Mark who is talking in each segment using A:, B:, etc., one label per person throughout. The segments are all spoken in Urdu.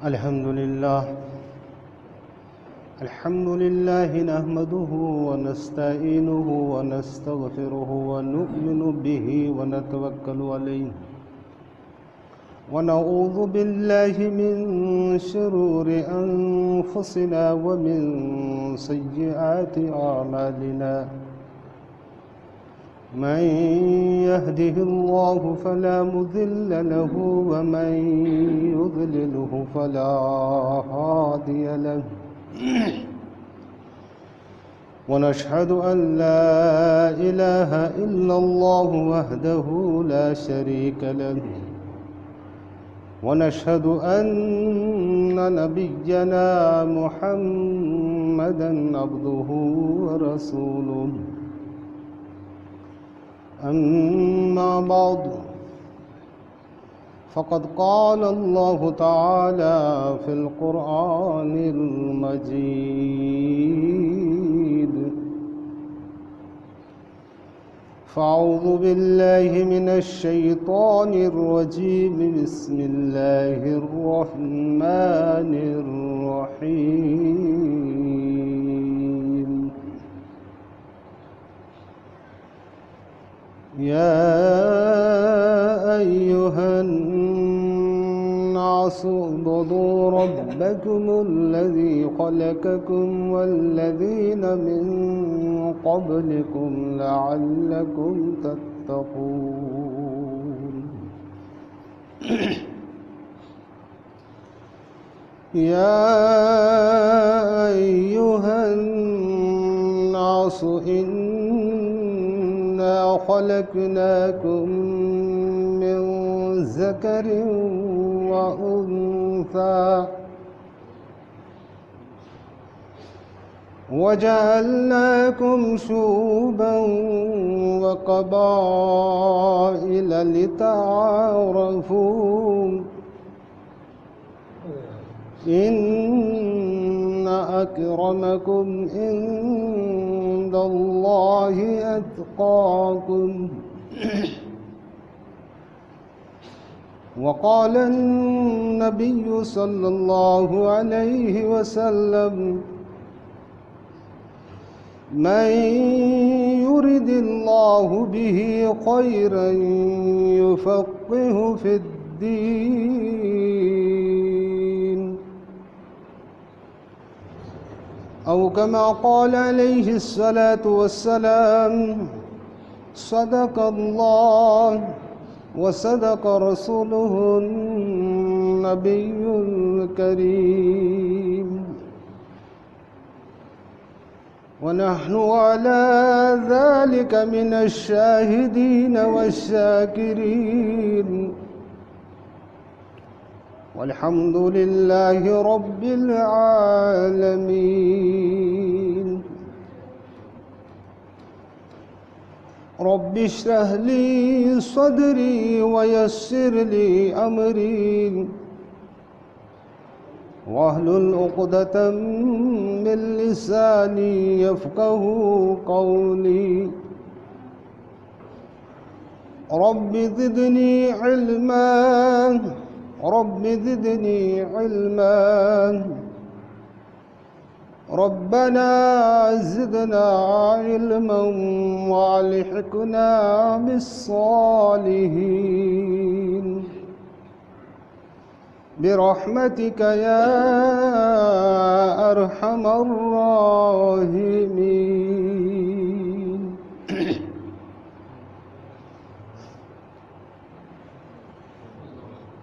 A: الحمد لله نحمده ونستعينه ونستغفره ونؤمن به ونتوكل عليه ونعوذ بالله من شرور أنفسنا ومن سيئات أعمالنا من يهده الله فلا مضل له ومن يضلله فلا هادي له ونشهد أن لا إله إلا الله وحده لا شريك له ونشهد أن نبينا محمدا عبده ورسوله أما بعد فقد قال الله تعالى في القرآن المجيد فأعوذ بالله من الشيطان الرجيم بسم الله الرحمن الرحيم يا أيها الناس اعبدوا ربكم الذي خلقكم والذين من قبلكم لعلكم تتقون يا أيها الناس إنا خلقناكم من ذكر وأنثى وجعلناكم شعوبا وقبائل لتعارفوا إن أكرمكم عند الله أتقاكم وقال النبي صلى الله عليه وسلم من يرد الله به خيرا يفقهه في الدين أو كما قال عليه الصلاة والسلام صدق الله وصدق رسوله النبي الكريم ونحن على ذلك من الشاهدين والشاكرين والحمد لله رب العالمين رب اشرح لي صدري ويسر لي أمري واحلل عقدة من لساني يفقه قولي رب زدني علما رب زدني علما ربنا زدنا علما والحقنا بالصالحين برحمتك يا أرحم الراحمين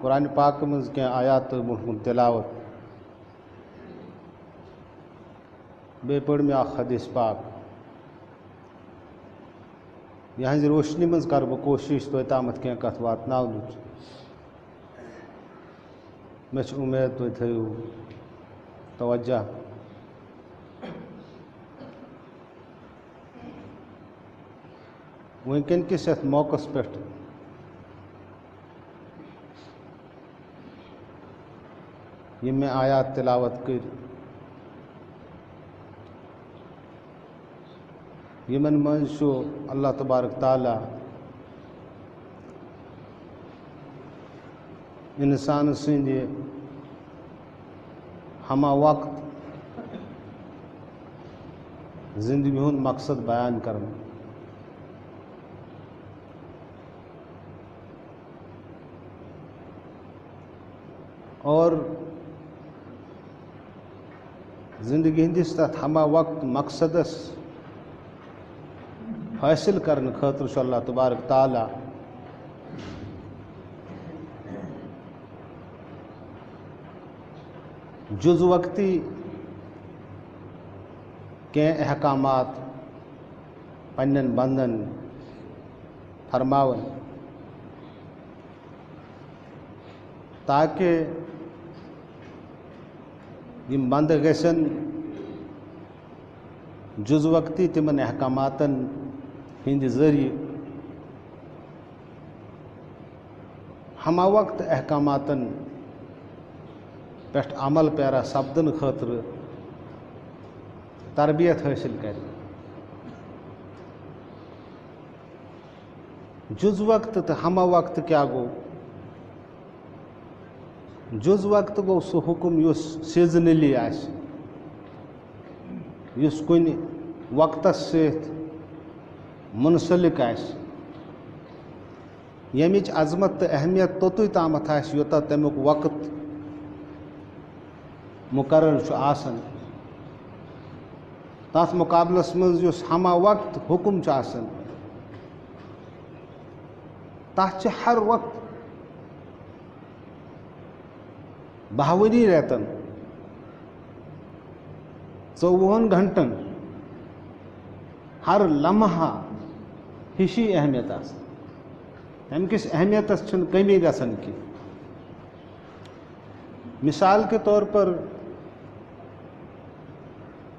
A: قرآن پاک مز کی آیات برہم تلاوت بے پڑھ میں اخ حدیث پاک یہاں روشنی مز کر بہ کوشش تو تامت کی کت واتناونچ میں امید تھی تھیو توجہ ونکن کس یتھ موقع پہ یہ میں آیات تلاوت کر یمن من چھُ اللہ تبارک تعالیٰ انسان سند ہمہ وقت زندگی ہند مقصد بیان کرنا اور زندگی ہندس تر ہمہ وقت مقصدس حاصل کرنے خاطر چھُ اللہ تبارک تعالیٰ جز وقتی کی احکامات پنن بندن فرماون تاکہ یم بند گژھن جز وقتی تمن احکاماتن ہند ذریعہ ہمہ وقت احکاماتن پہ عمل پیرا سپدن خاطر تربیت حاصل کر جز وقت تو ہمہ وقت کیا گو جز وقت گو سہ حکم یس سیزنلی آس یس کن وقتس ست منسلک آس یمچ عظمت تو اہمیت توتُے تامتھ آس یوتاہ تمیُک وقت مقرر چھُ آسان تس مقابلس مز یس ہمہ وقت حکم چھُ آسان تس چھِ ہر وقت 52 ریتن 24 گھنٹن ہر لمحہ ہشی اہمیت آسان امہ کس اہمیتس چھنہ کمی گژھان کی مثال کے طور پر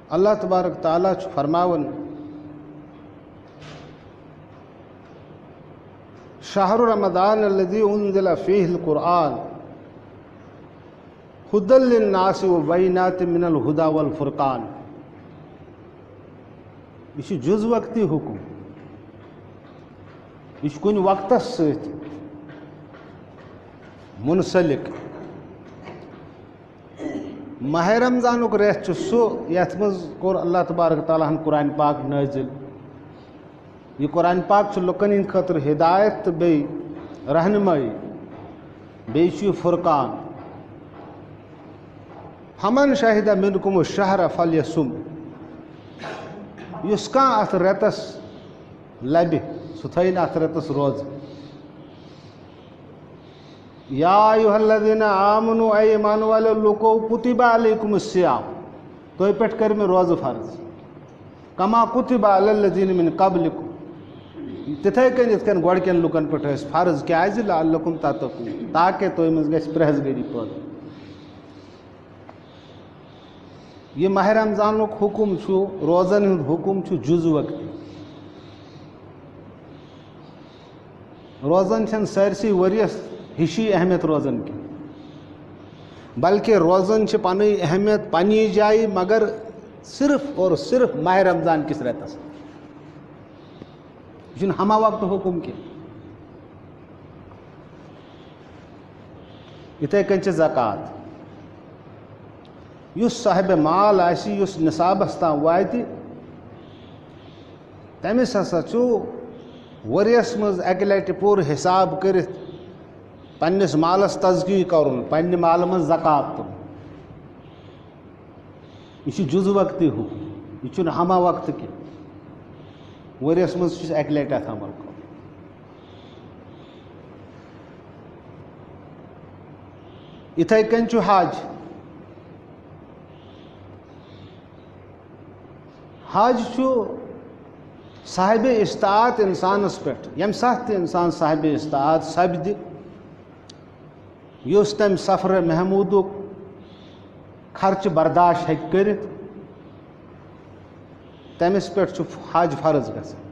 A: اللہ تبارک تعالیٰ چھُ فرماون شہر رمضان الذی انزل فیہ القرآن ھدی للناس وبینات من الہدی والفرقان یہ جز وقتی حکم یہ کن وقتس ست منسلک ماہ رمضانک ریت سہ یت مز کور اللہ تبارک تعالیٰ ہن قرآن پاک نازل یہ قرآن پاک لکن ہند خاطر ہدایت تو بی رہنمائی بیچ فرقان فمن شاہد منکم الشہر فلیصم یس کان ات ریتس لبہ سہ تھین ات ریتس روز یا ایھا الذین آمنوا اے ایمان والو لوکو کتب علیکم الصیام تہ پہ کر میں روز فرض کما کتب علی الذین من قبلکم تتھے کن یت کن گوڑ کن لکن پہ فرض کیازِ لعلکم تتقون تاکہ تہ مز گژھِ پرہیزگٲری پٲدٕ یہ ماہ رمضانک حکم چھُ روزن ہند حکم چھُ جز وقتی روزن چھن سارسی ؤریس ہشی اہمیت روزن کی بلکہ روزن چھ پن اہمیت پنی جائے مگر صرف اور صرف ماہ رمضان کس ریتس یہ ہمہ وقت حکم کی اتھے کن چھ زکوٰۃ یس صاحب مال آسی یس نصابس تام واتہِ تمس ہسا چھُ ؤریس مز اکہ لٹہِ پوٗرٕ حساب کٔرِتھ پننس مالس تزکی کرن پنہ مال من زکوٰۃ تُلُن یہ جز وقتی حکم یہ ہمہ وقت کی ؤریس مز اکہ لٹہِ اتھ عمل کرُن اتھے کن چھ حج حج چھ صاحب استطاعت انسانس پہ یم سات انسان صاحب استطاعت سپد اس تم سفر محمود خرچ برداشت ہیٚکہِ کٔرِتھ تمس پہ حج فرض گژھان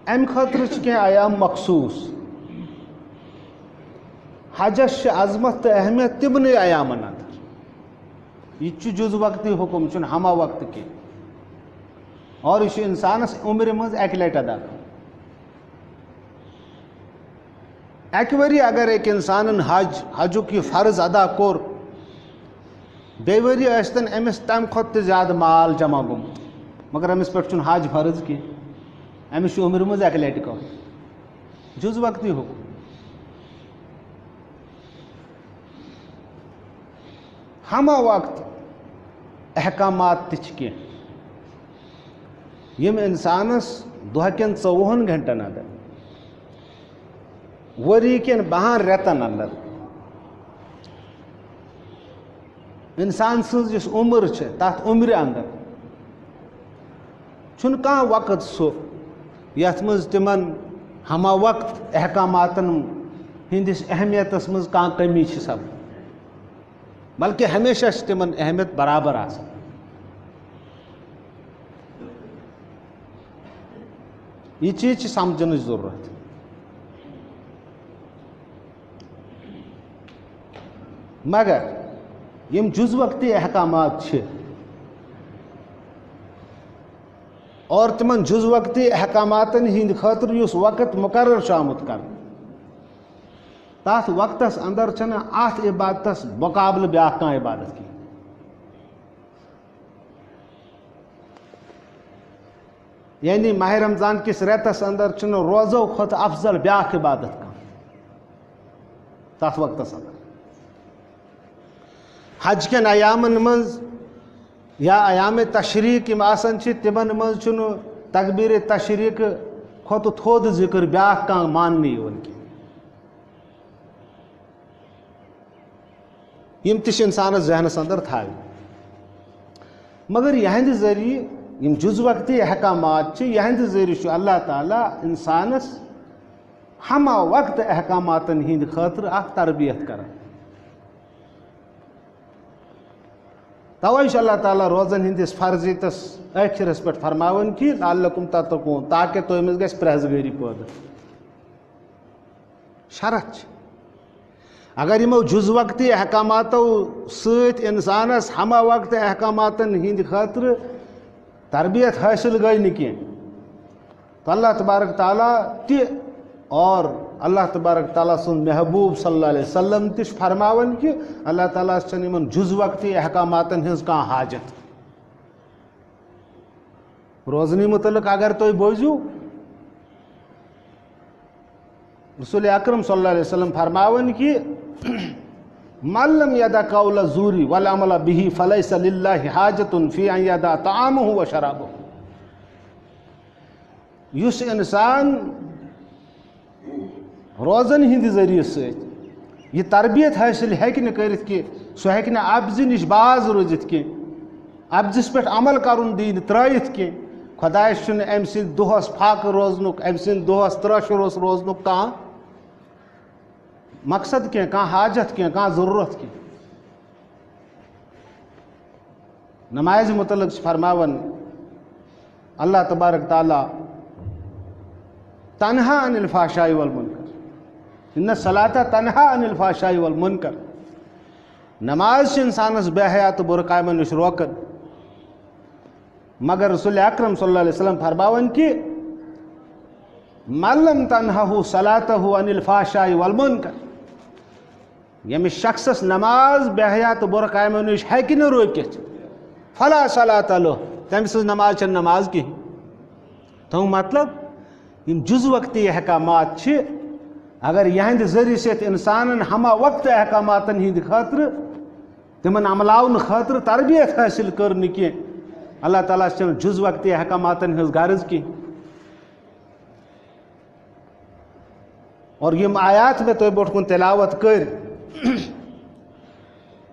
A: امہ خاطر کینٛہہ ایام مخصوص حجس عظمت تو اہمیت تمنے ایامن اندر یہ جز وقتی حکم چھ ہمہ وقت کی اور یہ انسانس عمر مز اکہ لٹہ ادا کران اکہ وری اگر ایک انسان حجک یہ فرض ادا کور بی وری ٲسۍتن امس تم کھۄتہٕ تہِ زیادٕ مال جمع گوٚمُت مگر امس پٮ۪ٹھ چھُنہٕ حج فرض کینٛہہ امس چھُ عمر منٛز اکہِ لٹہِ کرُن جز وقتی حکم ہمہ وقت احکامات تہِ چھِ کینٛہہ یم انسانس دۄہ کٮ۪ن 24 گھنٹن اندر ؤری کٮ۪ن 12 رٮ۪تن اندر انسان سٕنٛز یُس عمر چھِ تتھ عمرِ اندر چھُنہٕ کانٛہہ وقت سُہ یتھ منٛز تِمن ہمہ وقت احکاماتن ہٕنٛدِس اہمیتس منٛز کانٛہہ کمی چھِ سپدان بلکہ ہمیشہ چھِ تِمن اہمیت برابر آسان یہ چیز چھِ سمجھنٕچ ضروٗرت مگر یم جز وقتی احکامات چھِ اور تمن جز وقتی احکاماتن ہند خاطر یس وقت مقرر چھُ آمُت کرنہٕ تات وقتس اندر چھنہٕ اتھ عبادتس مقابلہٕ بیاکھ کانٛہہ عبادت کینٛہہ یعنی ماہ رمضان کس رٮ۪تس اندر چھنہٕ روزو کھۄتہٕ افضل بیاکھ عبادت کانٛہہ تتھ وقتس اندر حج کٮ۪ن ایامن منٛز یا ایام تشریٖق یم آسان چھِ تمن منٛز چھُنہٕ تکبیٖر تشریٖق کھۄتہٕ تھوٚد ذکر بیاکھ کانٛہہ ماننہٕ یِوان کینٛہہ یم تہِ چھِ انسانس ذہنس اندر تھاوٕنۍ مگر یہندِ ذریعہ یم جز وقتی احکامات چھِ یہندِ ذریعہ چھُ اللہ تعالیٰ انسانس ہمہ وقت احکاماتن ہند خاطر اکھ تربیت کران توے چھُ اللہ تعالیٰ روزن ہندس فرضیتس ٲخرس پٮ۪ٹھ فرماوان کہ لعلکم تتقون تاکہ تۄہہِ منٛز گژھِ پرہیزگٲری پٲدٕ شرط چھِ اگر یمو جز وقتی احکاماتو سۭتۍ انسانس ہمہ وقت احکاماتن ہند خاطر تربیت حٲصِل گٔے نہٕ کینٛہہ تو اللہ تبارک تعالیٰ تہِ اور اللہ تبارک تعالیٰ سُنٛد محبوب صلی اللہ علیہ وسلم تہِ چھُ فرماوان کہ اللہ تعالیٰ چھنہٕ یمن جز وقتی احکاماتن ہٕنٛز کانٛہہ حاجت روزنی متعلق اگر تُہۍ بوٗزِو رسول اکرم صلی اللہ علیہ وسلم فرماوان کہ من لم یدع قول الزور والعمل به فلیس للہ حاجت فی ان یدع طعامہ و شرابہ یس انسان روزن ہند ذریعہ سۭتۍ یہ تربیت حٲصِل ہیٚکہِ نہٕ کٔرِتھ کینٛہہ سُہ ہیٚکہِ نہٕ ابزِ نِش باز روٗزِتھ کینٛہہ ابزِس پٮ۪ٹھ عمل کرُن دی نہٕ ترٛٲیِتھ کینٛہہ خۄدایس چھُنہٕ أمۍ سٕنٛدِ دۄہس فاقہٕ روزنُک أمۍ سٕنٛدِ دۄہس ترٛٲشُر روزنُک کانٛہہ مقصد کینٛہہ کانٛہہ حاجت کینٛہہ کانٛہہ ضروٗرت کینٛہہ نمازِ متعلق چھِ فرماوان اللہ تبارک تعالیٰ تنہا عن الفحشاء والمنکر ان الصلاۃ تنہا عن الفحشاء والمنکر نماز چھِ انسانس بے حیا تہٕ بُرٕ کامٮ۪و نِش روکان مگر رسول اکرم صلی اللہ علیہ وسلم فرماوان کہ من لم تنہہ صلاتہ عن الفحشاء والمنکر ییٚمِس شخصس نماز بے حیا تہٕ بُرٕ کامٮ۪و نِش ہیٚکہِ نہٕ روٗکِتھ فلا صلاۃ لہ تٔمۍ سٕنٛز نماز چھنہٕ نماز کِہیٖنۍ تھوٚو مطلب یم جز وقتی احکامات چھِ اگر یہندِ ذریعہ سۭتۍ انسانن ہمہ وقت احکاماتن ہند خاطر تمن عملاونہٕ خاطرٕ تربیت حٲصِل کٔر نہٕ کینٛہہ اللہ تعالیٰ چھنہٕ جز وقتی احکاماتن ہٕنٛز غرض کینٛہہ اور یم آیات میں تو برٹ کن تلاوت کر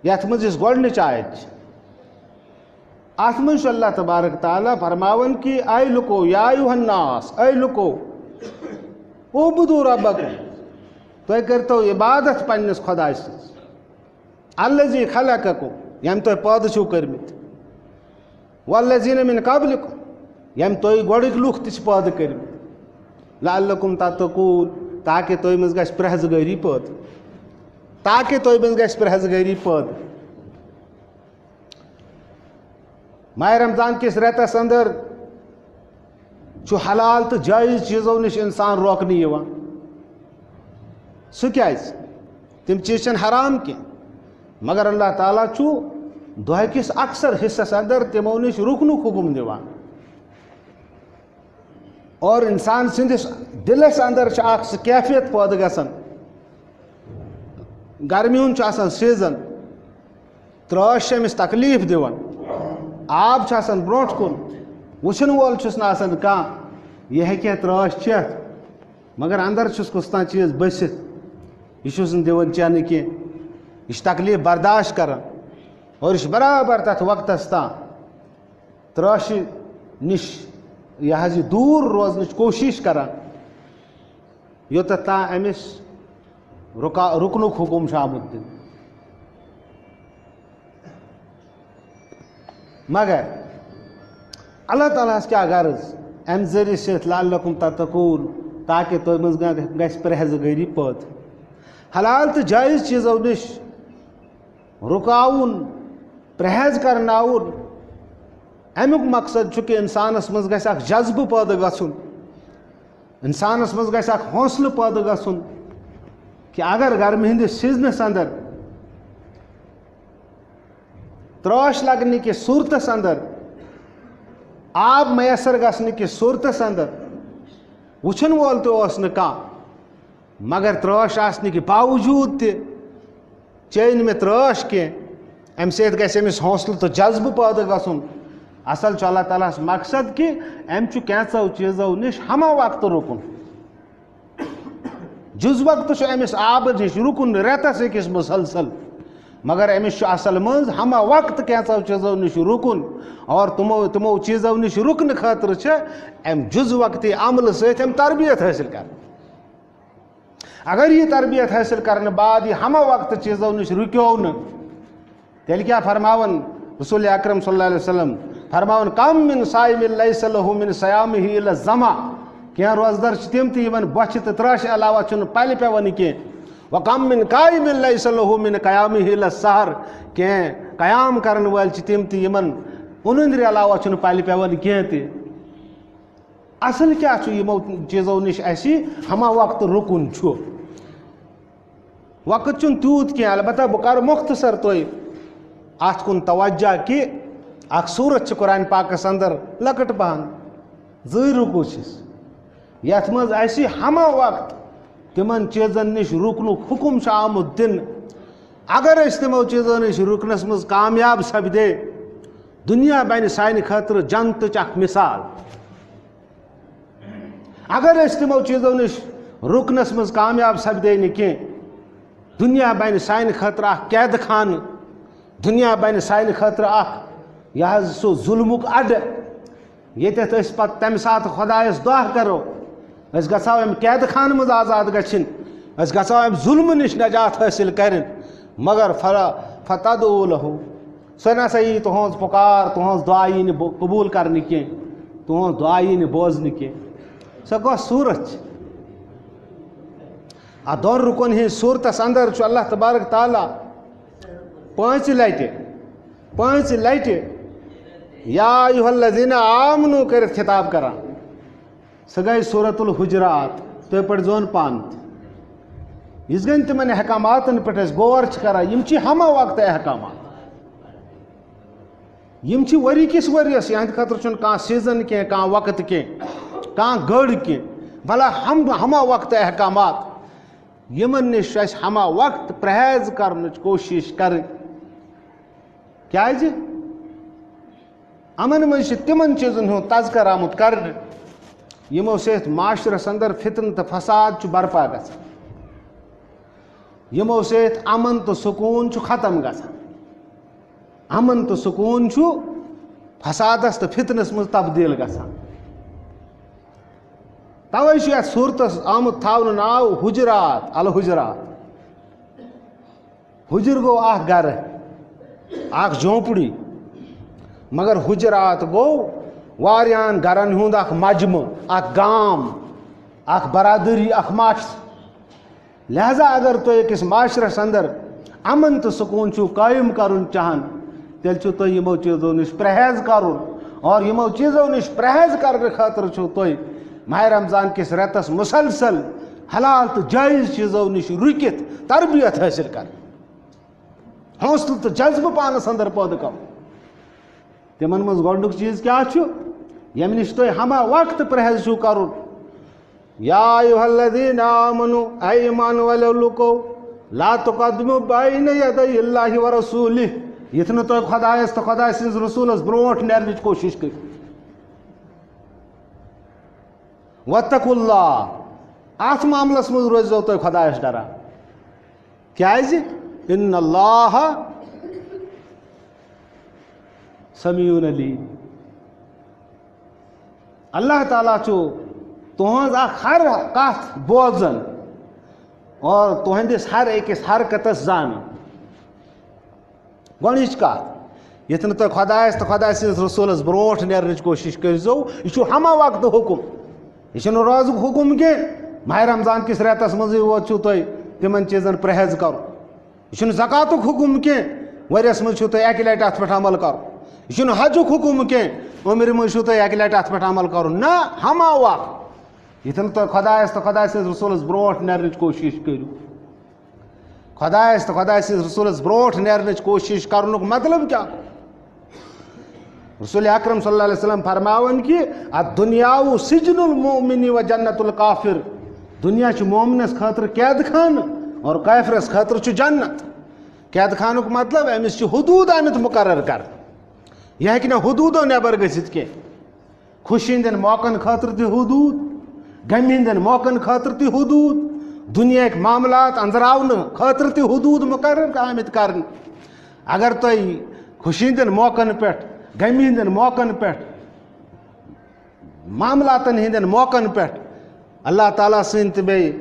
A: یت مز گۄڈنِچ آیت ات من اللہ تبارک تعالیٰ فرماون کہ اے لکو یا ایھا الناس اے لکو اعبدوا ربکم تُہۍ کٔرتو عبادت پننس خدائے سٕنٛز الذی خلقکم یم تُہۍ پٲدٕ چھِو کٔرمٕتۍ والذین من قبلکم یم تُہۍ گۄڈٕکۍ لُکھ تہِ چھِ پٲدٕ کٔرمٕتۍ لعلکم تتقون تاکہ تُہۍ منٛز گژھِ پرہیزگٲری پٲدٕ تاکہ تُہۍ منٛز گژھِ پرہیزگٲری پٲدٕ ماہ رمضان کس رٮ۪تس اندر چھُ حلال تہٕ جٲیز چیٖزو نِش انسان روکنہٕ یِوان سُہ کیٛازِ تِم چیٖز چھِنہٕ حرام کینٛہہ مگر اللہ تعالیٰ چھُ دۄہ کِس اکثر حصس اندر تِمو نِش رُکنُک حُکم دِوان اور انسان سٕنٛدِس دِلس اندر چھِ اکھ سُہ کیفیت پٲدٕ گژھان گرمی ہُنٛد چھُ آسان سیٖزن ترٛیش چھِ أمِس تکلیٖف دِوان آب چھُ آسان برونٛٹھ کُن وٕچھن وول چھُس نہٕ آسان کانٛہہ یہِ ہیٚکہِ ہا ترٛیش چٮ۪تھ مگر اندر چھُس کُس تانۍ چیٖز بٔسِتھ یہِ چھُس نہٕ دِوان چٮ۪نہٕ کینٛہہ یہِ چھُ تکلیٖف برداشت کران اور یہِ چھُ برابر تتھ وقتس تام ترٛیشہِ نِش یہِ حظ یہِ دوٗر روزنٕچ کوٗشِش کران یوٚتتھ تام أمِس رُکنُک حُکم چھُ آمُت دِنہٕ مگر اللہ تعالیٰ ہس کیٛاہ غرض امہِ ذٔریعہٕ سۭتۍ لعلکم تتقون تاکہ تُہۍ منٛز گژھِ پرہیزگٲری پٲدٕ حلال تہٕ جٲیز چیٖزو نِش رُکاوُن پرہیز کرناوُن امیُک مقصد چھُ کہ انسانس منٛز گژھِ اکھ جذبہٕ پٲدٕ گژھُن انسانس منٛز گژھِ اکھ حوصلہٕ پٲدٕ گژھُن کہ اگر گرمی ہٕنٛدِس سیٖزنس اندر ترٛیش لگنہٕ کِس صوٗرتس اندر آب میسر گژھنہٕ کِس صوٗرتس اندر وٕچھن وول تہِ اوس نہٕ کانٛہہ مگر ترٛیش آسنہٕ کہِ باوجوٗد تہِ چیٚیہِ نہٕ مےٚ ترٛیش کینٛہہ امہِ سۭتۍ گژھِ أمِس حوصلہٕ تہٕ جذبہٕ پٲدٕ گژھُن اصل چھُ اللہ تعالیٰ ہس مقصد کہ أمۍ چھُ کینٛژو چیٖزو نِش ہمہ وقتہٕ رُکُن جُز وقتہٕ چھُ أمِس آبہٕ نِش رُکُن رٮ۪تس أکِس مُسلسل مگر أمِس چھُ اصل منٛز ہمہ وقتہٕ کینٛژو چیٖزو نِش رُکُن اور تِمو چیٖزو نِش رُکنہٕ خٲطرٕ چھِ امہِ جُز وقتی عملہٕ سۭتۍ أمۍ تربیت حٲصِل کرٕنۍ اگر یہِ تربیت حٲصِل کرنہٕ بعد یہِ ہمہ وقتہٕ چیٖزو نِش رُکیو نہٕ تیٚلہِ کیٛاہ فرماوان رسول اکرم صلی اللہ علیہ وسلم فرماوان کم من صائمٍ لیس لہ من صیامہ الا الظمأ کینٛہہ روزدار چھِ تِم تہِ یِمن بۄچھِ تہٕ ترٛیشہِ علاوہ چھُنہٕ پلہِ پیٚوان کینٛہہ وکم من قائمٍ لیس لہ من قیامہ الا السحر کینٛہہ قیام کرن وٲلۍ چھِ تِم تہِ یِمن اُنُندرِ علاوہ چھُنہٕ پلہِ پیٚوان کینٛہہ تہِ اصل کیٛاہ چھُ یِمو چیٖزو نِش اسہِ ہمہ وقتہٕ رُکُن چھُ وقت چھُنہٕ تیوٗت کینٛہہ البتہ بہٕ کرٕ مختصر تۄہہِ اتھ کُن توجہ کہ اکھ صوٗرت چھِ قرآن پاکس اندر لۄکٕٹ پہن 2 رُکوٗ چھِس یتھ منٛز اسہِ ہمہ وقت تِمن چیٖزن نِش رُکنُک حُکم چھُ آمُت دِنہٕ اگر أسۍ تِمو چیٖزو نِش رُکنس منٛز کامیاب سپدے دُنیا بنہِ سانہِ خٲطرٕ جنتٕچ اکھ مثال اگر أسۍ تِمو چیٖزو نِش رُکنس منٛز کامیاب سپدے نہٕ کینٛہہ دُنیا بنہِ سانہِ خٲطرٕ اکھ قیدٕ خانہٕ دُنیا بنہِ سانہِ خٲطرٕ اکھ یہِ حظ سُہ ظُلمُک اڈٕ ییٚتٮ۪تھ أسۍ پتہٕ تمہِ ساتہٕ خۄدایس دعا کرو أسۍ گژھو امہِ قیدٕ خانہٕ منٛز آزاد گژھِنۍ أسۍ گژھو امہِ ظُلمہٕ نِش نجات حٲصِل کرٕنۍ مگر فتدعوا لہُ سۄ نسا یی تُہنٛز پُکار تُہنٛز دعا یی نہٕ قبوٗل کرنہٕ کینٛہہ تُہنٛز دعا یی نہٕ بوزنہٕ کینٛہہ سۄ کۄس صوٗرت چھِ اتھ 2 رُکن ہٕنٛدِس صوٗرتس اندر چھُ اللہ تبارک تعالیٰ 5 لٹہِ یا ایھا الذین آمنوا کٔرِتھ خطاب کران سۄ گٔے سورۃ الحجرات تُہۍ پٔرۍزون پانہٕ تہِ یِژ گٔنۍ تِمن احکاماتن پٮ۪ٹھ أسۍ غور چھِ کران یِم چھِ ہمہ وقتہٕ احکامات یِم چھِ ؤری کِس ؤرِیَس یِہنٛدِ خٲطرٕ چھُنہٕ کانٛہہ سیٖزن کینٛہہ کانٛہہ وقت کینٛہہ کانٛہہ گٔڑ کینٛہہ بھلا ہمہ وقتہٕ احکامات یِمن نِش چھُ اَسہِ ہمہ وقت پرہیز کرنٕچ کوٗشِش کرٕنۍ کیٛازِ یِمن منٛز چھِ تِمن چیٖزن ہُنٛد تذکر آمُت کرنہٕ یِمو سۭتۍ معاشرس اندر فتنہٕ تہٕ فساد چھُ برپا گژھان یمو سۭتۍ امن تہٕ سکوٗن چھُ ختم گژھان. امن تہٕ سکوٗن چھُ فسادس تہٕ فتنس منٛز تبدیٖل گژھان. توے چھُ یتھ صوٗرتس آمُت تھاونہٕ ناو حجرات الحجرات. حجر گوٚو اکھ گرٕ اکھ جھونپڑی مگر حجرات گوٚو واریاہن گرن ہُنٛد اکھ مجمہٕ اکھ گام اکھ برادری اکھ معاشرٕ. لہذا اگر تُہۍ أکِس معاشرس اندر امن تہٕ سکوٗن چھُو قٲیِم کرُن چاہان تیٚلہِ چھُو تۄہہِ یِمو چیٖزو نِش پرہیز کرُن اور یِمو چیٖزو نِش پرہیز کرنہٕ خٲطرٕ چھُو تۄہہِ ماہ رمضان کِس رٮ۪تس مسلسل حلال تہٕ جٲیز چیٖزو نِش رُکِتھ تربیت حٲصِل کرٕنۍ حوصلہٕ تہٕ جذبہٕ پانس اندر پٲدٕ کرُن. تِمن منٛز گۄڈنیُک چیٖز کیٛاہ چھُ ییٚمہِ نِش تۄہہِ ہما وقتہٕ پرہیز چھُو کرُن. یا ایُہا الذیٖنَ آمنوٗ اے ایمان والیو لُکو لا تُقَدِّموٗ بَیْنَ یَدَیِ اللہِ وَرَسوٗلِہِ یِتھ نہٕ تُہۍ خۄدایس تہٕ خۄداے سٕنٛدِس رسوٗلس برونٛٹھ نیرنٕچ کوٗشِش کٔرِو. وَاتَّقُوا اللّٰہ اتھ معاملس منٛز روٗززیٚو تُہۍ خۄدایس ڈران. کیٛازِ اِنَّ اللّٰہ سمیٖعٌ علیٖم. اللہ تعالیٰ چھُ تُہنٛز اکھ ہر کتھ بوزان اور تُہنٛدِس ہر أکِس حرکتس زانان. گۄڈنِچ کتھ یِتھ نہٕ تُہۍ خۄدایس تہٕ خۄداے سٕنٛدِس رسوٗلس برونٛٹھ نیرنٕچ کوٗشِش کٔرزیٚو یہِ چھُ ہما وقتہٕ حُکُم. یہِ چھُنہٕ روزُک حُکُم کینٛہہ. ماہ رمضان کِس رٮ۪تس منٛزٕے یوت چھُو تۄہہِ تِمن چیٖزن پرہیز کرُن. یہِ چھُنہٕ زکاتُک حُکُم کینٛہہ ؤرِیس منٛز چھُو تۄہہِ اکہِ لٹہِ اتھ پٮ۪ٹھ عمل کرُن. یہِ چھُنہٕ حجُک حُکُم کینٛہہ عُمرِ منٛز چھُو تۄہہِ اکہِ لٹہِ اتھ پٮ۪ٹھ عمل کرُن. نہ ہما وقت یِتھ نہٕ تُہۍ خۄدایس تہٕ خۄداے سٕنٛدِس رسوٗلس برونٛٹھ نیرنٕچ کوٗشِش کٔرِو. خۄدایس تہٕ خۄداے سٕنٛدِس رسوٗلس برونٛٹھ نیرنٕچ کوٗشِش کرنُک مطلب کیٛاہ؟ رسول اکرم صلی اللہ علیہ وسلم فرماوان کہ الدُنیاء سجن المؤمن و جنت الکافر. دنیا چھُ مومنس خٲطرٕ قید خانہٕ اور کافرس خٲطرٕ چھُ جنت. قید خانُک مطلب أمِس چھِ حدوٗد آمٕتۍ مُقرر کرنہٕ. یہِ ہیٚکہِ نہٕ حدوٗدو نٮ۪بر گٔژھِتھ کینٛہہ. خوشی ہٕنٛدٮ۪ن موقعن خٲطرٕ تہِ حدوٗد غمہِ ہٕنٛدٮ۪ن موقعن خٲطرٕ تہِ حدوٗد دُنیاہٕکۍ معاملات أنٛزراونہٕ خٲطرٕ تہِ حدوٗد مُقرر آمٕتۍ کرنہٕ. اگر تۄہہِ خوشی ہٕنٛدٮ۪ن موقعن پٮ۪ٹھ غمہِ ہٕنٛدٮ۪ن موقعن پٮ۪ٹھ معاملاتن ہٕنٛدٮ۪ن موقعن پٮ۪ٹھ اللہ تعالیٰ سٕنٛدۍ تہٕ بیٚیہِ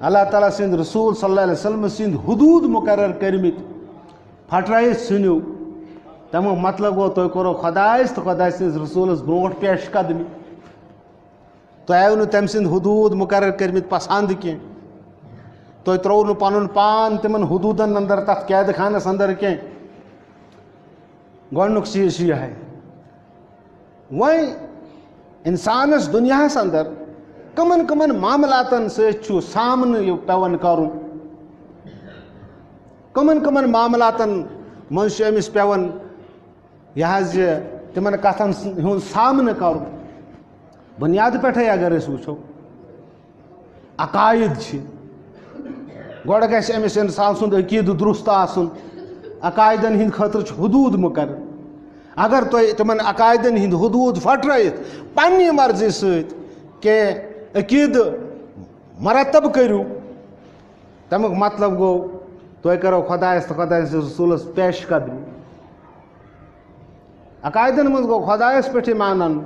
A: اللہ تعالیٰ سٕنٛدۍ رسوٗل صلی اللہ علیہ وسلم سٕنٛدۍ حدوٗد مُقرر کٔرمٕتۍ پھٹرٲیِتھ ژھٕنِو تمیُک مطلب گوٚو تۄہہِ کوٚرُو خۄدایس تہٕ خۄداے سٕنٛدِس رسوٗلس برونٛٹھ پیش قدمی. تۄہہِ آیوٕ نہٕ تٔمۍ سٕنٛدۍ حدوٗد مُقرر کٔرمٕتۍ پسنٛد کینٛہہ. تۄہہِ ترٛوو نہٕ پنُن پان تِمن حدوٗدن انٛدر تتھ قید خانس انٛدر کینٛہہ. گۄڈنیُک چیٖز چھُ یِہوے. وۄنۍ انسانس دُنیاہس انٛدر کٕمن کٕمن معاملاتن سۭتۍ چھُ سامنہٕ پیٚوان کرُن کٕمن کٕمن معاملاتن منٛز چھُ أمِس پیٚوان یہِ حظ یہِ تِمن کتھن ہُنٛد سامنہٕ کرُن. بُنیادٕ پٮ۪ٹھے اگر أسۍ وٕچھو عقایِد چھِ. گۄڈٕ گژھِ أمِس انسان سُنٛد عقیٖدٕ درُست آسُن. عقایدن ہٕنٛدِ خٲطرٕ چھُ حدوٗد مُقرر. اگر تُہۍ تِمن عقایدن ہٕنٛدۍ حدوٗد پھٹرٲیِتھ پننہِ مرضی سۭتۍ کینٛہہ عقیٖدٕ مرتب کٔرِو تمیُک مطلب گوٚو تۄہہِ کرو خۄدایس تہٕ خۄداے سٕنٛدِس رسوٗلس پیش قدمی. عقایدن منٛز گوٚو خۄدایس پٮ۪ٹھٕے مانن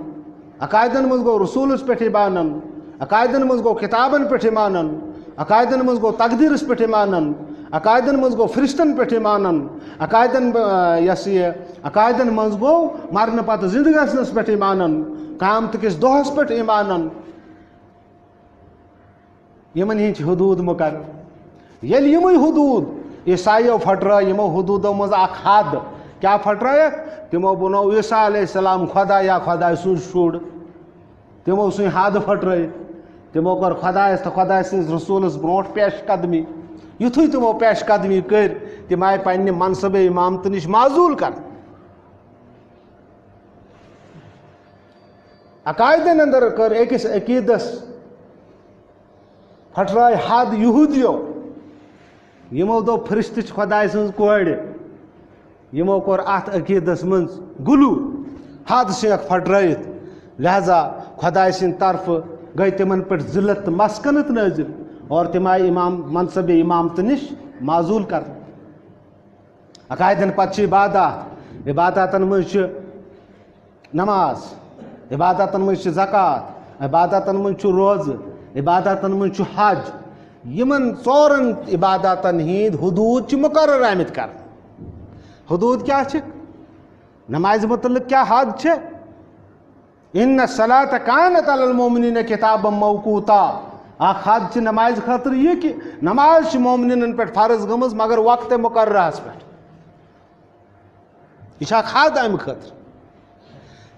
A: عقایدن منٛز گوٚو رسوٗلس پٮ۪ٹھٕے مانن عقایدن منٛز گوٚو کِتابن پٮ۪ٹھٕے مانن عقایدن منٛز گوٚو تقدیٖرس پٮ۪ٹھٕے مانن عقایدن منٛز گوٚو فرشتن پٮ۪ٹھٕے مانن عقایدن عقایدن منٛز گوٚو مرنہٕ پتہٕ زِندٕ گژھنس پٮ۪ٹھٕے مانن قیامتہٕ کِس دۄہس پٮ۪ٹھ ایٖمانن. یِمن ہِنٛدۍ چھِ حدوٗد مُقرر. ییٚلہِ یِمٕے حدوٗد عیٖسایو پھٹرٲے یِمو حدوٗدو منٛز اکھ حد کیٛاہ پھٹرٲیکھ تِمو بنوو عیٖسا علیہ السلام خۄدا یا خۄداے سُنٛد شُر. تِمو ژھٕنۍ حد پھٹرٲیِتھ. تِمو کٔر خۄدایس تہٕ خۄداے سٕنٛدِس رسوٗلس برونٛٹھ پیش قدمی. یُتھُے تِمو پیش قدمی کٔرۍ تِم آیہِ پننہِ منصبے اِمامتہٕ نِش معزوٗل کرنہٕ. عقایدن انٛدر کٔر أکِس عقیٖدس پھٹرٲے حد یہوٗدیو. یِمو دوٚپ فرشتہٕ چھِ خۄداے سٕنٛز کورِ. یِمو کوٚر اتھ عقیٖدس منٛز غلوٗ حد شیخ پھٹرٲیِتھ. لہذا خۄداے سٕنٛدِ طرفہٕ گٔے تِمن پٮ۪ٹھ ذِلت تہٕ مسکنت نٲزِل اور تِم آیہِ منصبِ اِمامتہٕ نِش معزول کر عقائدن پتہ عبادات عباداتن مز نماز عباداتن مز زکات عباداتن مز روز عباداتن مز حج یمن ژورن عباداتن ہند حدود مقرر آمت کر حدود کیا نماز متعلق کیا حد چھ ان الصلاۃ کانت علی المؤمنین کتابا موقوتا اخ حد نماز خاطر یہ کہ نماز مومنین پہ فرض گمز مگر وقت مقررہ پہ یہ حد امہ خاطر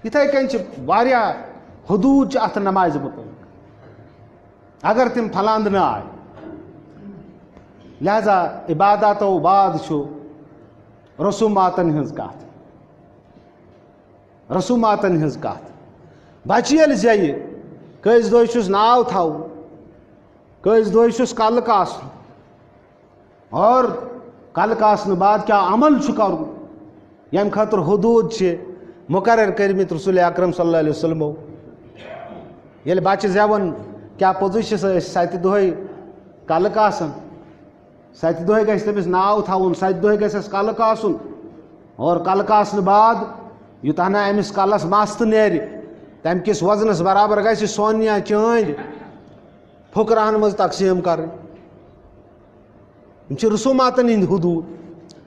A: اتھے کن واریاہ حدود ات نماز متعلق اگر تم پھلاند نہ آئے لہذا عباداتو بعد رسوماتن ہز کت رسوماتن ہز کت بچہ یل زی کس دہ چھس ناو تھو کس دہ چھس کل کاسن اور کل کاسن بعد کیا عمل کرن یم خاطر حدود مقرر کرمت رسول اکرم صلی اللہ علیہ وسلم یل بچہ زیون کیا پوزش ست دہ کل کاسن ست دہ گھس تمس ناو تھون ست دہ گھس کل کاسن اور کل کاسن بعد یوتہ نا امس کلس مست نیرِ تم کس وزنس برابر گھس سون یا چاند پھکرہن مز تقسیم کریں رسوماتن ہند حدود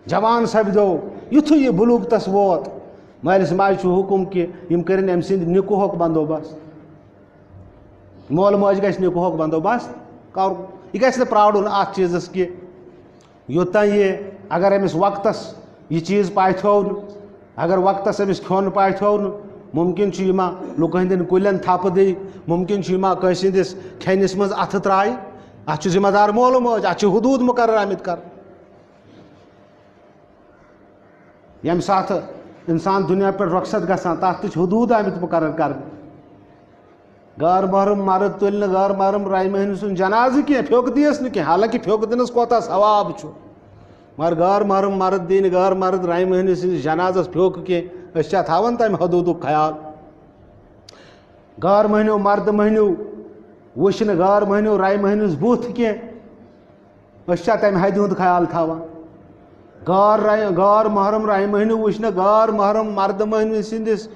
A: جوان سپدو یتھے یہ بلوغتس ووت مالس ماجہ حکم کہ یم کرن ام سند نکوہک بندوبست مول موج گھس نکوہک بندوبست کر یہ گھس پراڑن ات چیزس کہ یوتہ یہ اگر امس وقتس یہ چیز پائے تھو اگر وقتس امس کھون پائے تھو ممکن یہ لوک ہندین کلین تھپ دی ممکن یہ کس ہندس کھینس مز اتھ ترائے ات ذمہ دار مول موج ات حدود مقرر آمت کر یم سات انسان دنیا پہ رخصت گژھان تر تہ حدود آمت مقرر کر غیر محرم مرد تل غیر محرم رائے مہین سن جنازہ کی پھیوک دیس نا کی حالانکہ پھیوک دنس کوتا ثواب مگر غیر محرم مرد دین غیر مرد رائے مہین سن جنازس پھیوک کی تھاون تم حدود خیال غیر مہنیو مرد مہنیو وچن غیر مہنیو رائے مہینس بت کی تم حد ہند خیال تھاون غیر محرم رائے مہنیو وچن غیر محرم مرد مہین سندس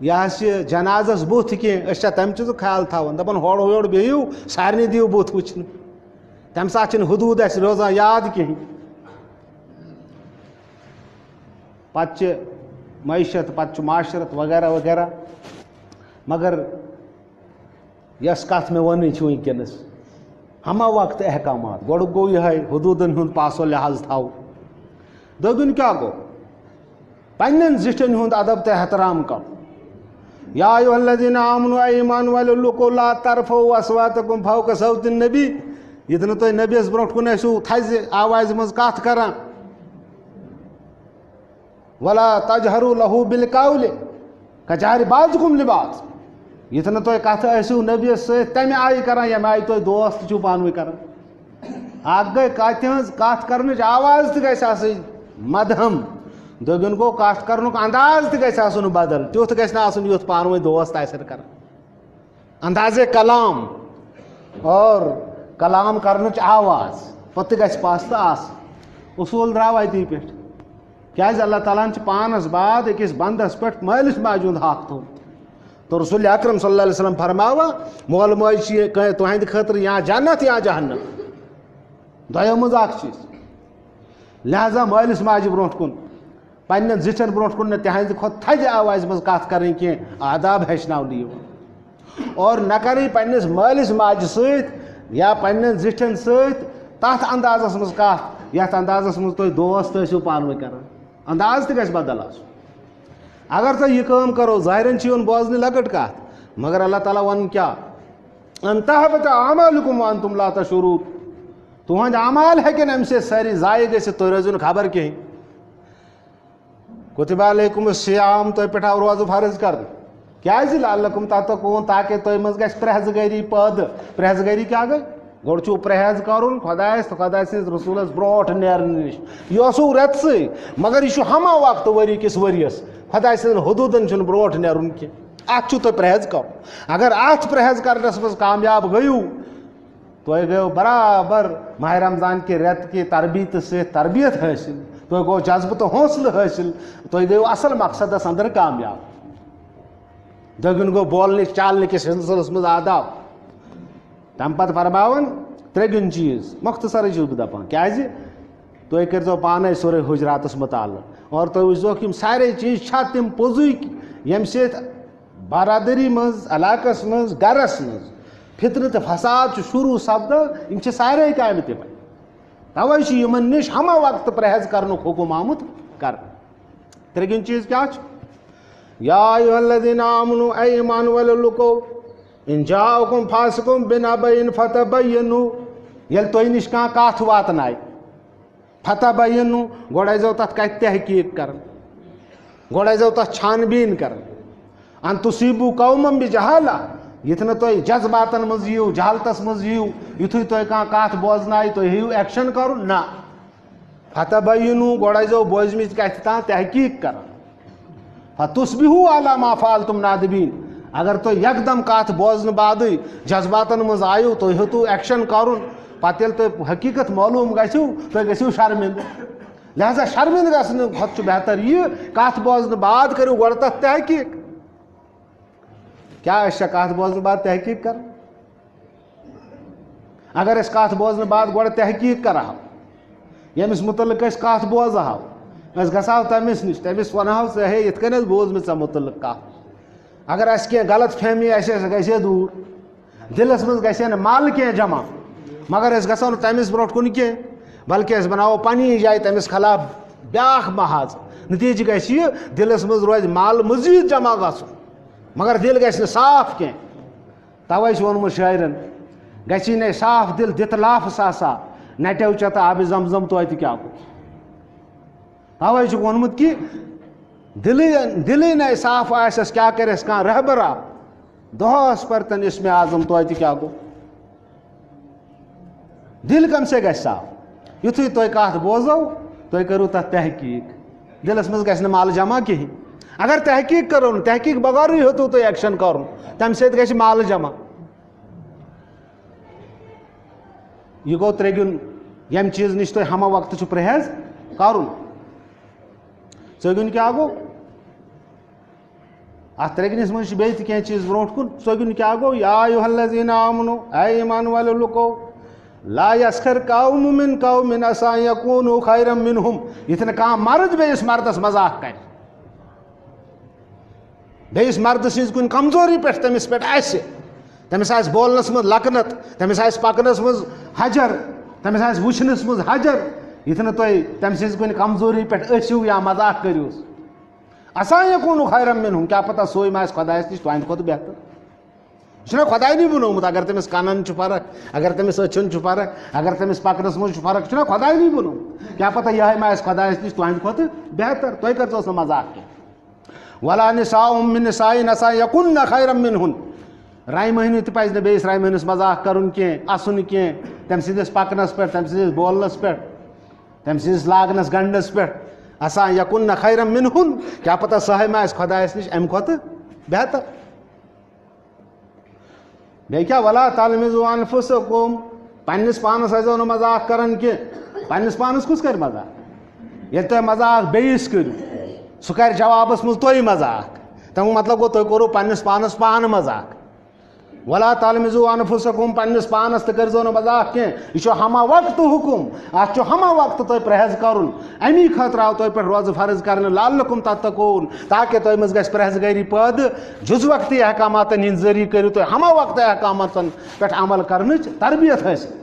A: یہ جنازس بت کی تم چیز خیال تھاون دپان ہور بہیو سارے دیو بت وچن تم سات حدود اس روزان یاد کہیں پتہ معیشت پتہ معاشرت وغیرہ وغیرہ مگر یس کت میں ون ونکس ہمہ وقت احکامات گوڑ گو یہ حدودن ہند پاس و لحاظ تھو دوم کیا گو پنن زٹھن ہند ادب تو احترام کر یا ایھا الذین آمنوا ایمان والو لوکو لا ترفعوا اصواتکم فوق صوت النبی یتن تھی نبیس برونٹ کن ٲسِو تھزِ آوازِ منٛز کتھ کران ولا تجہروا لہو بالقول کجہر بعضکم لبعض یتن تھی کتھ ٲسِو نبیس سۭتۍ تمہِ آیہِ کران ییٚمہِ آیہِ تُہۍ دوست چھِو پانہٕ ؤنۍ کران اکھ گٔے کتھِ ہٕنٛز کتھ کرنٕچ آواز تہِ گژھِ آسٕنۍ مدہم دوٚیِم گوٚو کتھ کرنُک انداز تہِ گژھِ آسُن بدل تیُتھ گژھِ نہٕ آسُن یُتھ پانہٕ ؤنۍ دوست آسن کران اندازے کلام اور کلام کرنٕچ آواز پتہٕ گژھِ پست آسٕنۍ اصوٗل درٛاو اتی پٮ۪ٹھ کیازِ اللہ تعالیٰ ہن چھِ پانس بعد أکِس بندس پٮ۪ٹھ مٲلِس ماجہِ ہُنٛد حق تھوٚومُت تو رسول اکرم صلی اللہ علیہ وسلم فرماوان مول موج چھِ تُہنٛدِ خٲطرٕ یا جنت یا جہنم دۄیو منٛز اکھ چیٖز لہذا مٲلِس ماجہِ برونٛٹھ کُن پننٮ۪ن زِٹھٮ۪ن برونٛٹھ کُن نہٕ تِہنٛدِ کھۄتہٕ تھدِ آوازِ منٛز کتھ کرٕنۍ کینٛہہ آداب ہیٚچھناونہٕ یِوان اور نہ کرٕنۍ پننِس مٲلِس ماجہِ سۭتۍ یا پننٮ۪ن زِٹھٮ۪ن سۭتۍ تتھ اندازس منٛز کتھ یتھ اندازس منٛز تُہۍ دوست ٲسِو پانہٕ ؤنۍ کران انداز تہِ گژھِ بدل آسُن اگر تُہۍ یہِ کٲم کرو ظٲہرن چھِ یِوان بوزنہٕ لۄکٕٹ کتھ مگر اللہ تعالیٰ ونان کیٛاہ ان تحبط اعمالکم وانتم لا تشعرون تُہنٛدۍ اعمال ہیٚکن امہِ سۭتۍ سٲری ضایع گٔژھِتھ تُہۍ روزِو نہٕ خبر کِہینۍ کُتِبَ علیکم الصیام تۄہہِ پٮ۪ٹھ آو روزٕ فرض کرنہٕ کیازِ لعلکم تتقون تاکہ تۄہہِ منٛز گژھِ پرہیزگٲری پٲدٕ پرہیزگٲری کیٛاہ گٔے گۄڈٕ چھُو پرہیز کرُن خۄدایس تہٕ خۄداے سٕنٛدِس رسوٗلس برونٛٹھ نیرنہٕ نِش یہِ اوسوٕ رٮ۪تسٕے مگر یہِ چھُ ہمہ وقتہٕ ؤری کِس ؤرِیس خۄداے سٕنٛدٮ۪ن حدوٗدن چھُنہٕ برونٛٹھ نیرُن کینٛہہ اتھ چھُو تۄہہِ پرہیز کرُن اگر اتھ پرہیز کرنس منٛز کامیاب گٔیِو تۄہہِ گٔیو برابر ماہ رمضان کہِ رٮ۪تہٕ کہِ تربیٖتہٕ سۭتۍ تربیت حٲصِل تۄہہِ گوٚو جذبہٕ تہٕ حوصلہٕ حٲصِل تۄہہِ گٔیو اَصٕل مقصدس انٛدر کامیاب دٔگُن گوٚو بولنٕکۍ چالنہٕ کِس سلسلس منٛز آداب تَمہِ پتہٕ فرماوان ترٛےٚ چیٖز مۄختصرٕے چھُس بہٕ دپان کیٛازِ تُہۍ کٔرۍزیو پانے سورُے حُجراتس مُطالعہٕ اور تُہۍ وٕچھزیوکھ یِم سارے چیٖز چھا تِم پوٚزُے ییٚمہِ سۭتۍ برادری منٛز علاقس منٛز گرس منٛز فتنہٕ تہٕ فساد چھُ شروٗع سپدان یِم چھِ سارے کامہِ تِمے توے چھُ یِمن نِش ہمہ وقتہٕ پرہیز کرنُک حُکم آمُت کرنہٕ ترٛےٚ چیٖز کیٛاہ چھُ یا ایُہا الذیٖنَ آمنوٗ اے ایمان وٲلِو لُکو اِن جاءکُم فاسقٌ بِنَبَإٍ فَتَبَیَّنوٗ ییٚلہِ تۄہہِ نِش کانٛہہ کتھ واتنایہِ فتبینوٗ گۄڈٕ ٲسۍزیو تتھ کتھِ تحقیٖق کران گۄڈٕ ٲسۍزیو تتھ چھان بیٖن کران ان تصیٖبوٗ قومم بِجہالہ یِتھ نہٕ تُہۍ جذباتن منٛز یِیِو جہالتس منٛز یِیِو یِتھُے تۄہہِ کانٛہہ کتھ بوزنایہِ تُہۍ ہیٚیِو ایکشن کرُن نہ فتبینوٗ گۄڈٕ ٲسۍزیو بوزمٕژ کتھِ تام تحقیٖق کران فتصبحوٗ علی ما فعلتُم نادمین اگر تُہۍ یکدم کتھ بوزنہٕ بادٕے جذباتن منٛز آیِو تُہۍ ہیوٚتوٕ ایکشن کرُن پتہٕ ییٚلہِ تۄہہِ حقیٖقت معلوٗم گژھِو تُہۍ گٔژھِو شرمِندٕ لہذا شرمِندٕ گژھنہٕ کھۄتہٕ چھُ بہتر یہِ کتھ بوزنہٕ بعد کٔرِو گۄڈٕ تتھ تحقیٖق کیٛاہ أسۍ چھا کتھ بوزنہٕ بعد تحقیٖق کران اگر أسۍ کتھ بوزنہٕ بعد گۄڈٕ تحقیٖق کرہو ییٚمِس مُتعلق أسۍ کتھ بوزہو أسۍ گژھہو تٔمِس نِش تٔمِس ونہو ژےٚ ہے یِتھ کٔنۍ ٲس بوزمٕژ ژےٚ مُتعلق کتھ اگر اَسہِ کینٛہہ غلط فہمی آسہِ سۄ گژھِ ہے دوٗر دِلس منٛز گژھِ ہے نہٕ مل کینٛہہ جمع مگر أسۍ گژھو نہٕ تٔمِس برونٛٹھ کُن کینٛہہ بلکہِ أسۍ بناوو پننی جایہِ تٔمِس خلاف بیٛاکھ محاذ نتیٖجہٕ گژھِ یہِ دِلس منٛز روزِ مل مٔزیٖد جمع گژھُن مگر دِل گژھِ نہٕ صاف کینٛہہ توے چھُ ووٚنمُت شٲعرن گژھی نے صاف دِل دِتھ لاف ساسا نٹیو چتہٕ آبِ زم زم توتہِ کیٛاہ گوٚو توے چھُکھ ووٚنمُت کہِ دِلٕے نے صاف آسٮ۪س کیٛاہ کرٮ۪س کانٛہہ رہبرا دۄہس پرتن اِسمِ اعظم توتہِ کیٛاہ گوٚو دِل کم سے گژھِ صاف یُتھُے تُہۍ کتھ بوزو تُہۍ کٔرِو تتھ تحقیٖق دِلس منٛز گژھِ نہٕ مل جمع کِہینۍ اگر تحقیٖق کرو نہٕ تحقیٖق بغٲرٕے ہیوٚتوٕ تۄہہِ ایکشن کرُن تمہِ سۭتۍ گژھِ مل جمع یہِ گوٚو ترٛےٚ ییٚمہِ چیٖز نِش تۄہہِ ہمہ وقتہٕ چھُ پرہیز کرُن ژٔگُن کیٛاہ گوٚو اتھ ترٛےٚ منٛز چھِ بیٚیہِ تہِ کینٛہہ چیٖز برونٛٹھ کُن ژٔگُن کیٛاہ گوٚو یا ایُہا الذیٖنَ آمنوٗ اے ایمان والیو لُکو لا یسخر قوم من قوم عسیٰ ان یکوٗنوٗ خیرا منہم یِتھ نہٕ کانٛہہ مرد بیٚیِس مردس مذاق کرِ بیٚیِس مردٕ سٕنٛزِ کُنہِ کمزوری پٮ۪ٹھ تٔمِس پٮ۪ٹھ آسہِ تٔمِس آسہِ بولنس منٛز لکنت تٔمِس آسہِ پکنس منٛز حجر تٔمِس آسہِ وٕچھنس منٛز حجر یِتھ نہٕ تُہۍ تٔمۍ سٕنٛزِ کُنہِ کمزوری پٮ۪ٹھ ٲسِو یا مذاق کٔرِوس عسیٰ ان یکوٗنوٗ خیرا منہم کیٛاہ پتہ سُے ما آسہِ خۄدایس نِش تُہنٛدِ کھۄتہٕ بہتر یہِ چھُنہ خۄداینی بنومُت اگر تٔمِس کنن چھُ فرق اگر تٔمِس أچھن چھُ فرق اگر تٔمِس پکنس منٛز چھُ فرق یہِ چھُنہ خۄداینی بنومُت کیٛاہ پتہ یِہے ما آسہِ خۄدایس نِش تُہنٛدِ کھۄتہٕ بہتر تُہۍ کٔرۍزیوس نہٕ مذاق کینٛہہ ولا نساء من نساء عسیٰ ان یکُنّ خیرا منہن رامہِ مٔہنیوٗ تہِ پزِ نہٕ بیٚیِس رامہِ مٔہنِوِس مذاق کرُن کینٛہہ اَسُن کینٛہہ تٔمۍ سٕنٛدِس پکنس پٮ۪ٹھ تٔمۍ سٕنٛدِس بولنس پٮ۪ٹھ تٔمۍ سٕنٛدِس لاگنس گنڈنس پٮ۪ٹھ عسیٰ ان یکُنّ خیرا منہن کیٛاہ پتہ سۄے ما آسہِ خۄدایس نِش امہِ کھۄتہٕ بہتر بیٚیہِ کیٛاہ ولا تلمِزوٗ انفُسکُم پننِس پانس ٲسۍزیو نہٕ مذاق کران کینٛہہ پننِس پانس کُس کرِ مذاق ییٚلہِ تُہۍ مذاق بیٚیِس کٔرِو سُہ کرِ جوابس منٛز تۄہہِ مذاق تمیُک مطلب گوٚو تُہۍ کوٚروٕ پننِس پانس پانہٕ مذاق ولا تلمِزوٗ انفُسکُم پننِس پانس تہِ کٔرۍزیو نہٕ مذاق کینٛہہ یہِ چھُ ہمہ وقتہٕ حُکُم اتھ چھُ ہمہ وقتہٕ تۄہہِ پرہیز کرُن امی خٲطرٕ آو تۄہہِ پٮ۪ٹھ روزٕ فرض کرنہٕ لعلکُم تتقوٗن تاکہِ تۄہہِ منٛز گژھِ پرہیزگٲری پٲدٕ جُز وقتی احکاماتن ہِنٛدۍ ذٔریعہٕ کٔرِو تُہۍ ہمہ وقتہٕ احکاماتن پٮ۪ٹھ عمل کرنٕچ تربیت حٲصِل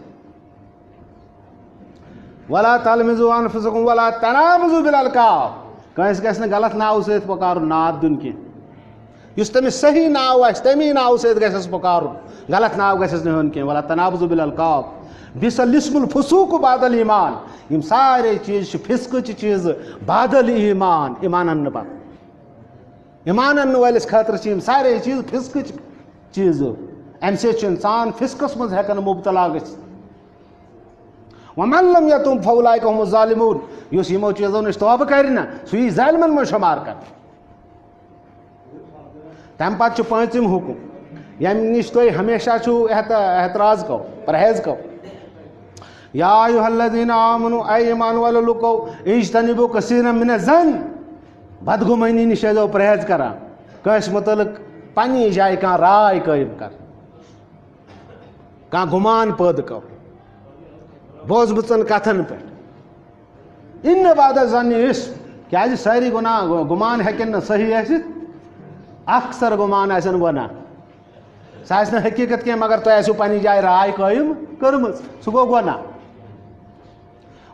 A: ولا تلمِزوٗ انفُسکُم ولا تنابزوٗ بالالقاب کٲنٛسہِ گژھِ نہٕ غلط ناوٕ سۭتۍ پُکارُن ناد دیُن کینٛہہ یُس تٔمِس صحیح ناو آسہِ تمی ناوٕ سۭتۍ گژھٮ۪س پُکارُن غلط ناو گژھٮ۪س نہٕ ہیوٚن کینٛہہ ولا تنابزوٗ بالالقاب بِئس الاسم الفسوٗق بعد الایمان یِم سارے چیٖز چھِ فِسقٕچہِ چیٖزٕ بادل ایمان ایمان اننہٕ پتہٕ ایمان اننہٕ وٲلِس خٲطرٕ چھِ یِم سارے چیٖز فِسقٕچ چیٖزٕ امہِ سۭتۍ چھُ اِنسان فِسقس منٛز ہٮ۪کان مُبتلا گٔژھِتھ ومن لم یتُم فاولئک هم الظالموٗن یُس یِمو چیٖزو نِش توبہٕ کرِ نہ سُہ یی ظٲلمن منٛز شُمار کرنہٕ تمہِ پتہٕ چھُ پٲنٛژِم حُکُم یم نش تھی ہمیشہ احتراز کو پرہیز کو. یا ایھا الذین آمنوا اے ایمان والو لوکو اجتنبوا کثیرا من الظن بدگمانی نش ٲسۍزیو پرہیز کران کٲنٛسہِ متعلق پننہِ جایہِ کانٛہہ راے قٲیِم کر کانٛہہ گُمان پٲدٕ کر بوزمٕژن کتھن پٮ۪ٹھ اِن بعد الظن اِثم کیٛازِ سٲری گُمان ہیٚکن نہٕ صحیح ٲسِتھ اکثر گُمان آسن گۄناہ سُہ آسہِ نہٕ حقیٖقت کینٛہہ مگر تۄہہِ آسِو پننہِ جایہِ راے قٲیِم کٔرمٕژ سُہ گوٚو گۄناہ.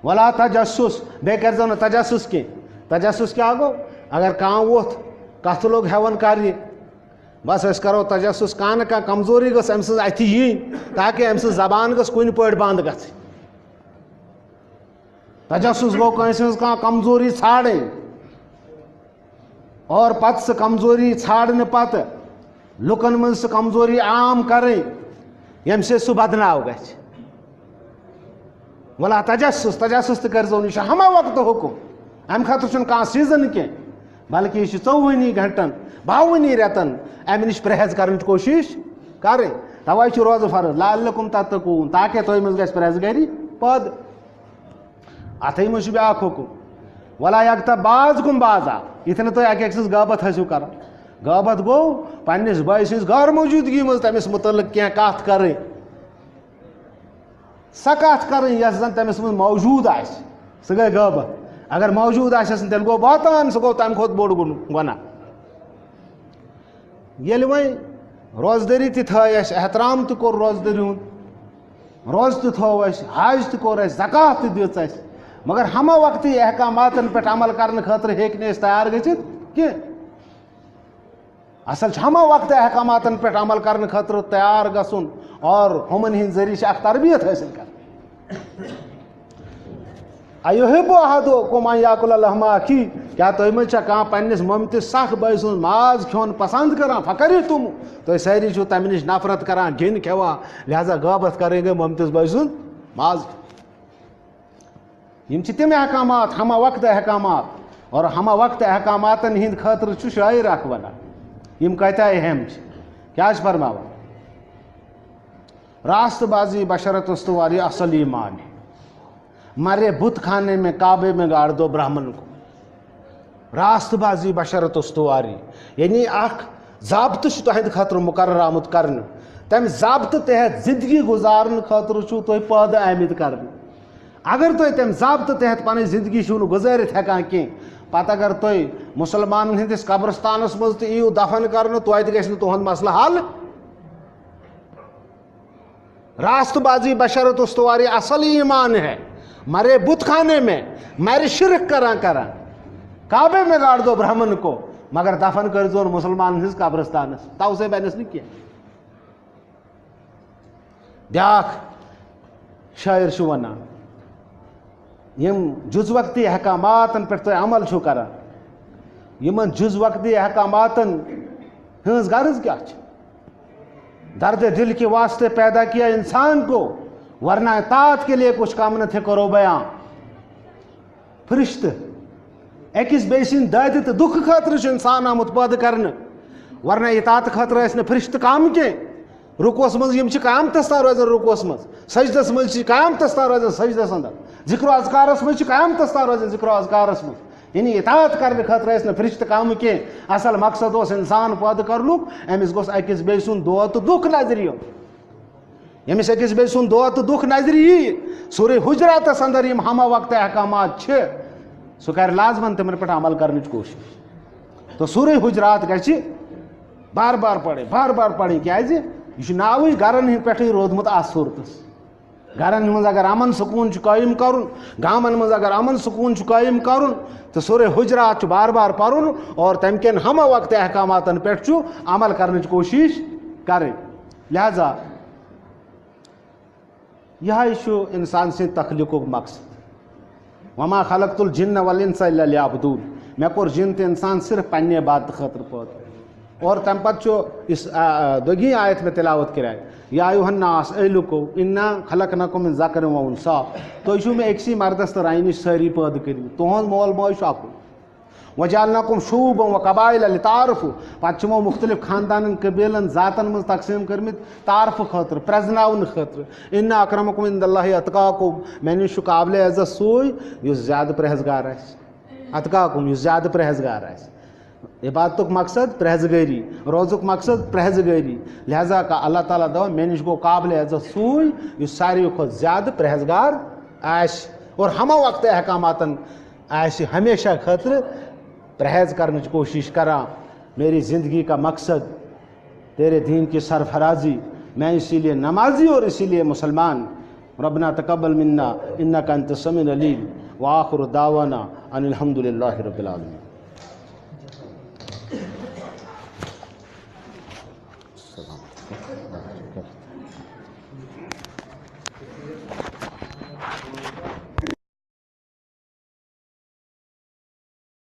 A: ولا تجسس بیٚیہِ کٔرۍزیو نہٕ تجسس کینٛہہ تجسس کیٛاہ گوٚو اگر کانٛہہ ووٚتھ کتھٕ لوٚگ ہٮ۪وان کرنہِ بس أسۍ کرو تجسس کانٛہہ نہ کانٛہہ کمزوری گٔژھ أمۍ سٕنٛز اَتھِ یِنۍ تاکہِ أمۍ سٕنٛز زبان گٔژھ کُنہِ پٲٹھۍ بنٛد گژھٕنۍ. تجسس گوٚو کٲنٛسہِ ہٕنٛز کانٛہہ کمزوری ژھانڈٕنۍ اور پتہٕ سُہ کمزوری ژھانڈنہٕ پتہٕ لُکن منٛز سُہ کمزوری عام کرٕنۍ ییٚمہِ سۭتۍ سُہ بدناو گژھِ. ولا تجسس تجسس تہِ کٔرۍزیو نہٕ یہِ چھُ ہمہ وقتہٕ حُکم امہِ خٲطرٕ چھُنہٕ کانٛہہ سیٖزن کینٛہہ بلکہِ یہِ چھُ 24 گھنٹن 52 رٮ۪تن امہِ نِش پرہیز کرنٕچ کوٗشش کرٕنۍ. توے چھُ روزٕ فرض لعلکم تتقوٗن تاکہِ تۄہہِ منٛز گژھِ پرہیزگٲری پٲدٕ. اتھٕے منٛز چھُ بیاکھ حُکم ولا یغتب بعضکم بعضا یِتھ نہٕ تُہۍ اکہِ أکۍ سٕنٛز غٲبت ٲسِو کران. غٲبت گوٚو پننِس بٲے سٕنٛز غٲر موجوٗدگی منٛز تٔمِس مُتعلق کینٛہہ کتھ کرٕنۍ سۄ کتھ کرٕنۍ یۄس زن تٔمِس منٛز موجوٗد آسہِ سُہ گٔے غٲبت. اگر موجوٗد آسٮ۪س نہٕ تیٚلہِ گوٚو بہتان سُہ گوٚو تمہِ کھۄتہٕ بوٚڑ گۄناہ. ییٚلہِ وۄنۍ روزدٔری تہِ تھٲے اَسہِ احترام تہِ کوٚر روزدٔری ہُنٛد روزٕ تہِ تھوٚو اَسہِ حج تہِ کوٚر اَسہِ زکات تہِ دِژ اَسہِ مگر ہمہ وقتی احکاماتن پٮ۪ٹھ عمل کرنہٕ خٲطرٕ ہیٚکۍ نہٕ أسۍ تیار گٔژھِتھ کینٛہہ. اصل چھُ ہمہ وقتہٕ احکاماتن پٮ۪ٹھ عمل کرنہٕ خٲطرٕ تیار گژھُن اور ہُمن ہٕنٛدۍ ذٔریعہٕ چھِ اکھ تربیت حٲصِل کرٕنۍ. ایُحِبُّ احدُکُم ان یاکُلَ لحمَ اخیٖہ کیٛاہ تُہۍ منٛز چھا کانٛہہ پننِس مۄمتِس سکھ بٲے سُنٛد ماز کھیوٚن پسنٛد کران فکرِہتُم تُہۍ سٲری چھِو تمہِ نِش نفرت کران گِنۍ کھٮ۪وان لہذا غٲبت کرٕنۍ گٔے مۄمتِس بٲے سُنٛد ماز. یِم چھِ تِم احکامات ہمہ وقتہٕ احکامات اور ہمہ وقتہٕ احکاماتن ہٕنٛدۍ خٲطرٕ چھُ شٲعر اکھ ونان یِم کۭتیاہ اہم چھِ. کیٛاہ چھِ فرماوان راست بازی بشرت استواری اصل ایمان ہے مرے بت خانے میں کعبے میں گاڑ دو برہمن کو. راست بازی بشرت استواری یعنی اکھ ضابطہٕ چھُ تُہنٛدِ خٲطرٕ مُقرر آمُت کرنہٕ تمہِ ضابطہٕ تحت زندگی گُزارنہٕ خٲطرٕ چھُو تُہۍ پٲدٕ آمٕتۍ کرنہٕ. اگر تُہۍ تمہِ ضابطہٕ تحت پنٕنۍ زندگی چھِو نہٕ گُزٲرِتھ ہٮ۪کان کینٛہہ پتہٕ اگر تُہۍ مُسلمانن ہٕنٛدِس قبرستانس منٛز تہِ یِیِو دفن کرنہٕ توتہِ گژھِ نہٕ تُہنٛد مسلہٕ حل. راست بازی بشرت استواری اصل ایمان ہے مرے بت خانے میں مرِ شرک کران کعبے میں گاڑ دو برہمن کو مگر دفن کٔرۍزیون مُسلمانن ہٕنٛدِس قبرستانس تو سے بنٮ۪س نہٕ کینٛہہ. بیاکھ شٲعر چھُ ونان یِم جُز وقتی احکاماتن پٮ۪ٹھ تُہۍ عمل چھِو کران یِمن جُز وقتی احکاماتن ہٕنٛز غرض کیٛاہ چھِ. درد دل کے واسطے پیدا کیا انسان کو ورنہ اطاعت کے لیے کچھ کم نہ تھے کرو بیان. فرشتہٕ أکِس بیٚیہِ سٕنٛدِ دادِ تہٕ دُکھٕ خٲطرٕ چھُ اِنسان آمُت پٲدٕ کرنہٕ ورنہ اطاعت خٲطرٕ ٲسۍ نہٕ فرشتہٕ کم کینٛہہ. رُکوَس منٛز یِم چھِ قیامتس تام روزان رُکوَس منٛز سجدس منٛز چھِ قیامتس تام روزان سجدس انٛدر ذِکرو اذکارس منٛز چھِ قیامتس تام روزان ذِکرو اذکارس منٛز. یعنی اطاعت کرنہٕ خٲطرٕ ٲسۍ نہٕ فرشتہٕ کم کینٛہہ اصل مقصد اوس انسان پٲدٕ کرنُک أمِس گوٚژھ أکِس بیٚیہِ سُنٛد دود تہٕ دُکھ نظرِ یُن. ییٚمِس أکِس بیٚیہِ سُنٛد دود تہٕ دُکھ نظرِ ییہِ سورُے حُجراتس انٛدر یِم ہمہ وقتہٕ احکامات چھِ سُہ کرِ لازمن تِمن پٮ۪ٹھ عمل کرنٕچ کوٗشش تہٕ سورُے حُجرات گژھِ بار بار پرٕنۍ کیٛازِ یہِ چھُ ناوٕے گرن ہٕنٛدۍ پٮ۪ٹھٕے روٗدمُت اتھ صوٗرتس. گرن منٛز اگر امن سکوٗن چھُ قٲیِم کرُن گامن منٛز اگر امن سکوٗن چھُ قٲیِم کرُن تہٕ سورُے حُجرات چھُ بار بار پرُن اور تمہِ کٮ۪ن ہمہ وقتہٕ احکاماتن پٮ۪ٹھ چھُ عمل کرنٕچ کوٗشش کرٕنۍ. لہذا یِہوٚے چھُ انسان سٕنٛدِ تخلیٖقُک مقصد. وما خلقت الجن والانس الا لیعبدون مےٚ کوٚر جِن تہٕ انسان صرف پننہِ عبادتہٕ خٲطرٕ پٲدٕ. اور تمہِ پتہٕ چھُ یُس 2 آیت مےٚ تِلاوت کریے یا ایُھا الناس اے لُکو انا خلقناکم من ذکر و انثیٰ تُہۍ چھِو مےٚ أکسٕے مردس تہٕ رنہِ نِش سٲری پٲدٕ کٔرمٕتۍ تُہنٛد مول موج چھُ اکُے وجعلناکم شعوبا و قبائل لتعارفوا پتہ چمو مختلف خاندان قبیلن ذاتن مز تقسیم کرمت تعارف خاطر پرزناون خاطر ان اکرمکم عند اللہ اتقاکم میں نش قابل عزت سوی یس زیادہ پرہیزگار آسہ اتقاکم یس زیادہ پرہیزگار آسہ عبادتک مقصد پرہیزگاری روزک مقصد پرہیزگاری لہذا کہ اللہ تعالیٰ دو میں نش گو قابل عزت سوی یس ساروی کھت زیادہ پرہیزگار آسہ اور ہمہ وقت احکاماتن آسہ ہمیشہ خاطر پرہیز کرنے کی کوشش کرا میری زندگی کا مقصد تیرے دین کی سرفرازی میں اسی لیے نمازی اور اسی لیے مسلمان ربنا تقبل منا انک انت السمیع العلیم وآخر دعوانا ان الحمد للہ رب العالمین